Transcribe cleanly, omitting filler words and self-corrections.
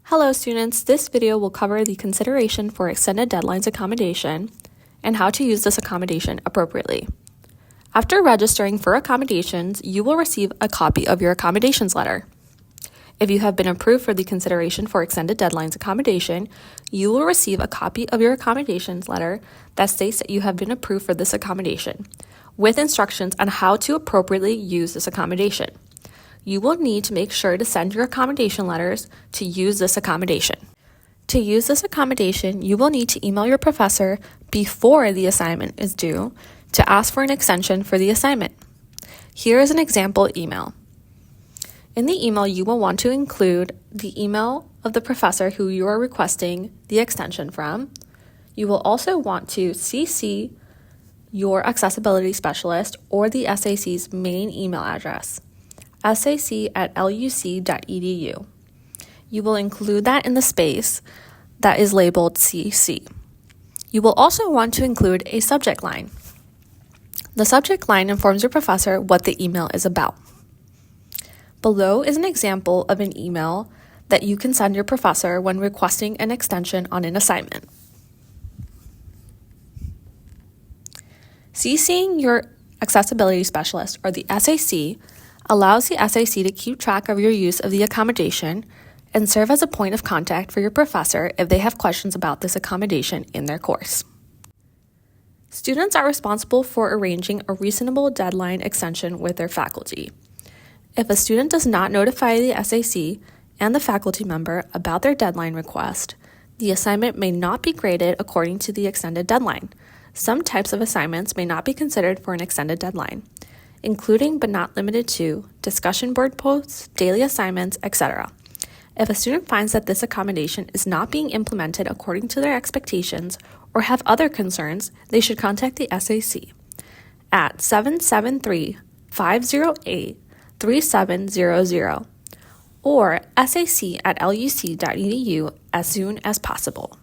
Hello students, this video will cover the consideration for extended deadlines accommodation and how to use this accommodation appropriately. After registering for accommodations, you will receive a copy of your accommodations letter. If you have been approved for the consideration for extended deadlines accommodation, you will receive a copy of your accommodations letter that states that you have been approved for this accommodation, with instructions on how to appropriately use this accommodation. You will need to make sure to send your accommodation letters to use this accommodation. To use this accommodation, you will need to email your professor before the assignment is due to ask for an extension for the assignment. Here is an example email. In the email, you will want to include the email of the professor who you are requesting the extension from. You will also want to CC your accessibility specialist or the SAC's main email address, sac@luc.edu. You will include that in the space that is labeled CC. You will also want to include a subject line. The subject line informs your professor what the email is about. Below is an example of an email that you can send your professor when requesting an extension on an assignment. CCing your accessibility specialist or the SAC allows the SAC to keep track of your use of the accommodation and serve as a point of contact for your professor if they have questions about this accommodation in their course. Students are responsible for arranging a reasonable deadline extension with their faculty. If a student does not notify the SAC and the faculty member about their deadline request, the assignment may not be graded according to the extended deadline. Some types of assignments may not be considered for an extended deadline, including but not limited to discussion board posts, daily assignments, etc. If a student finds that this accommodation is not being implemented according to their expectations or have other concerns, they should contact the SAC at 773-508-3700 or sac@luc.edu as soon as possible.